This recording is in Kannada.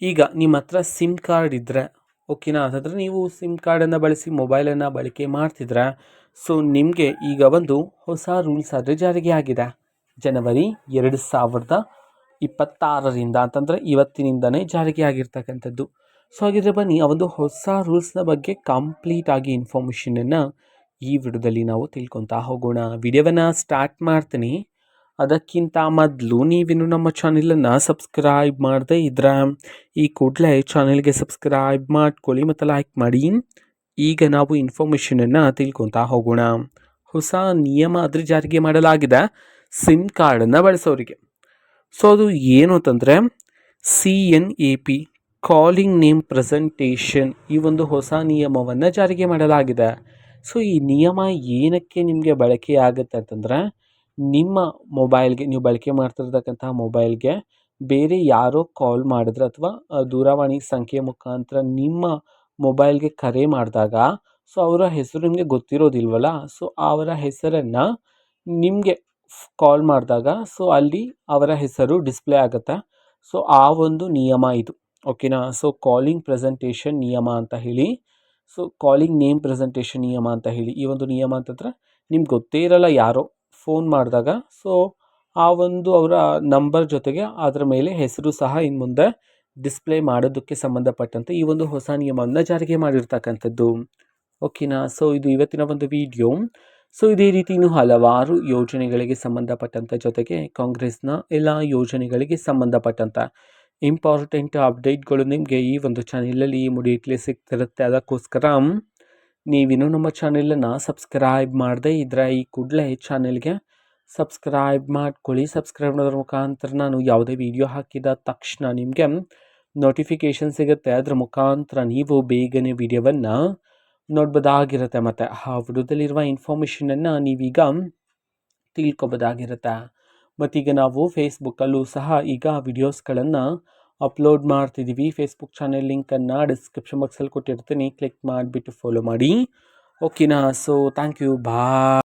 ಈಗ ನಿಮ್ಮ ಹತ್ರ ಸಿಮ್ ಕಾರ್ಡ್ ಇದ್ದರೆ ಓಕೆನಾ, ಅದಾದರೆ ನೀವು ಸಿಮ್ ಕಾರ್ಡನ್ನು ಬಳಸಿ ಮೊಬೈಲನ್ನು ಬಳಕೆ ಮಾಡ್ತಿದ್ರೆ ಸೊ ನಿಮಗೆ ಈಗ ಒಂದು ಹೊಸ ರೂಲ್ಸ್ ಆದರೆ ಜಾರಿಗೆ ಆಗಿದೆ ಜನವರಿ 2026ರಿಂದ ಅಂತಂದರೆ ಇವತ್ತಿನಿಂದನೇ ಜಾರಿಗೆ ಆಗಿರ್ತಕ್ಕಂಥದ್ದು. ಸೊ ಹಾಗಿದ್ರೆ ಬನ್ನಿ ಆ ಒಂದು ಹೊಸ ರೂಲ್ಸ್ನ ಬಗ್ಗೆ ಕಂಪ್ಲೀಟ್ ಆಗಿ ಇನ್ಫಾರ್ಮೇಷನನ್ನು ಈ ವಿಡಿಯೋದಲ್ಲಿ ನಾವು ತಿಳ್ಕೊತಾ ಹೋಗೋಣ. ವಿಡಿಯೋವನ್ನು ಸ್ಟಾರ್ಟ್ ಮಾಡ್ತೀನಿ. ಅದಕ್ಕಿಂತ ಮೊದಲು ನೀವಿನ್ನು ನಮ್ಮ ಚಾನೆಲನ್ನು ಸಬ್ಸ್ಕ್ರೈಬ್ ಮಾಡದೇ ಇದ್ರೆ ಈ ಕೂಡಲೇ ಚಾನೆಲ್ಗೆ ಸಬ್ಸ್ಕ್ರೈಬ್ ಮಾಡ್ಕೊಳ್ಳಿ ಮತ್ತು ಲೈಕ್ ಮಾಡಿ. ಈಗ ನಾವು ಇನ್ಫಾರ್ಮೇಷನನ್ನು ತಿಳ್ಕೊತಾ ಹೋಗೋಣ. ಹೊಸ ನಿಯಮ ಆದರೆ ಜಾರಿಗೆ ಮಾಡಲಾಗಿದೆ ಸಿಮ್ ಕಾರ್ಡನ್ನು ಬಳಸೋರಿಗೆ. ಸೊ ಅದು ಏನು ಅಂತಂದರೆ CNAP ಕಾಲಿಂಗ್ ನೇಮ್ ಪ್ರೆಸೆಂಟೇಷನ್, ಈ ಒಂದು ಹೊಸ ನಿಯಮವನ್ನು ಜಾರಿಗೆ ಮಾಡಲಾಗಿದೆ. ಸೊ ಈ ನಿಯಮ ಏನಕ್ಕೆ ನಿಮಗೆ ಬಳಕೆ ಆಗುತ್ತೆ ಅಂತಂದರೆ, ನಿಮ್ಮ ಮೊಬೈಲ್ಗೆ ನೀವು ಬಳಕೆ ಮಾಡ್ತಿರ್ತಕ್ಕಂತಹ ಮೊಬೈಲ್ಗೆ ಬೇರೆ ಯಾರೋ ಕಾಲ್ ಮಾಡಿದ್ರೆ ಅಥವಾ ದೂರವಾಣಿ ಸಂಖ್ಯೆ ಮುಖಾಂತರ ನಿಮ್ಮ ಮೊಬೈಲ್ಗೆ ಕರೆ ಮಾಡಿದಾಗ ಸೊ ಅವರ ಹೆಸರು ನಿಮಗೆ ಗೊತ್ತಿರೋದಿಲ್ವಲ್ಲ, ಸೊ ಅವರ ಹೆಸರನ್ನು ನಿಮಗೆ ಕಾಲ್ ಮಾಡಿದಾಗ ಸೊ ಅಲ್ಲಿ ಅವರ ಹೆಸರು ಡಿಸ್ಪ್ಲೇ ಆಗುತ್ತೆ. ಸೊ ಆ ಒಂದು ನಿಯಮ ಇದು ಓಕೆನಾ. ಸೊ ಕಾಲಿಂಗ್ ಪ್ರೆಸೆಂಟೇಷನ್ ನಿಯಮ ಅಂತ ಹೇಳಿ, ಸೊ ಕಾಲಿಂಗ್ ನೇಮ್ ಪ್ರೆಸೆಂಟೇಷನ್ ನಿಯಮ ಅಂತ ಹೇಳಿ ಈ ಒಂದು ನಿಯಮ ಅಂತಂದರೆ ನಿಮ್ಗೆ ಗೊತ್ತೇ ಇರಲ್ಲ ಯಾರೋ ಫೋನ್ ಮಾಡಿದಾಗ ಸೊ ಆ ಒಂದು ಅವರ ನಂಬರ್ ಜೊತೆಗೆ ಅದರ ಮೇಲೆ ಹೆಸರು ಸಹ ಇನ್ನು ಮುಂದೆ ಡಿಸ್ಪ್ಲೇ ಮಾಡೋದಕ್ಕೆ ಸಂಬಂಧಪಟ್ಟಂತೆ ಈ ಒಂದು ಹೊಸ ನಿಯಮವನ್ನು ಜಾರಿಗೆ ಮಾಡಿರ್ತಕ್ಕಂಥದ್ದು ಓಕೆನಾ. ಸೊ ಇದು ಇವತ್ತಿನ ಒಂದು ವಿಡಿಯೋ. ಸೊ ಇದೇ ರೀತಿ ಇನ್ನು ಹಲವಾರು ಯೋಜನೆಗಳಿಗೆ ಸಂಬಂಧಪಟ್ಟಂಥ ಜೊತೆಗೆ ಕಾಂಗ್ರೆಸ್ನ ಎಲ್ಲ ಯೋಜನೆಗಳಿಗೆ ಸಂಬಂಧಪಟ್ಟಂಥ ಇಂಪಾರ್ಟೆಂಟ್ ಅಪ್ಡೇಟ್ಗಳು ನಿಮಗೆ ಈ ಒಂದು ಚಾನೆಲಲ್ಲಿ ಇಮಿಡಿಯೇಟ್ಲಿ ಸಿಗ್ತಿರುತ್ತೆ. ಅದಕ್ಕೋಸ್ಕರ ನೀವಿನ್ನೂ ನಮ್ಮ ಚಾನೆಲನ್ನು ಸಬ್ಸ್ಕ್ರೈಬ್ ಮಾಡದೇ ಇದ್ದರೆ ಈ ಕೂಡಲೇ ಚಾನೆಲ್ಗೆ ಸಬ್ಸ್ಕ್ರೈಬ್ ಮಾಡ್ಕೊಳ್ಳಿ. ಸಬ್ಸ್ಕ್ರೈಬ್ ಮಾಡೋದ್ರ ಮುಖಾಂತರ ನಾನು ಯಾವುದೇ ವಿಡಿಯೋ ಹಾಕಿದ ತಕ್ಷಣ ನಿಮಗೆ ನೋಟಿಫಿಕೇಷನ್ ಸಿಗುತ್ತೆ. ಅದರ ಮುಖಾಂತರ ನೀವು ಬೇಗನೆ ವಿಡಿಯೋವನ್ನು ನೋಡ್ಬೋದಾಗಿರುತ್ತೆ ಮತ್ತು ಆ ವಿಡಿಯೋದಲ್ಲಿರುವ ಇನ್ಫಾರ್ಮೇಷನನ್ನು ನೀವೀಗ ತಿಳ್ಕೊಬೋದಾಗಿರುತ್ತೆ. ಮತ್ತೀಗ ನಾವು ಫೇಸ್ಬುಕ್ಕಲ್ಲೂ ಸಹ ಈಗ ವಿಡಿಯೋಸ್ಗಳನ್ನು ಅಪ್ಲೋಡ್ ಮಾಡ್ತಿದ್ದೀವಿ. ಫೇಸ್ಬುಕ್ ಚಾನೆಲ್ ಲಿಂಕನ್ನು ಡಿಸ್ಕ್ರಿಪ್ಷನ್ ಬಾಕ್ಸಲ್ಲಿ ಕೊಟ್ಟಿರ್ತೀನಿ, ಕ್ಲಿಕ್ ಮಾಡಿಬಿಟ್ಟು ಫಾಲೋ ಮಾಡಿ ಓಕೆನಾ. So thank you, bye.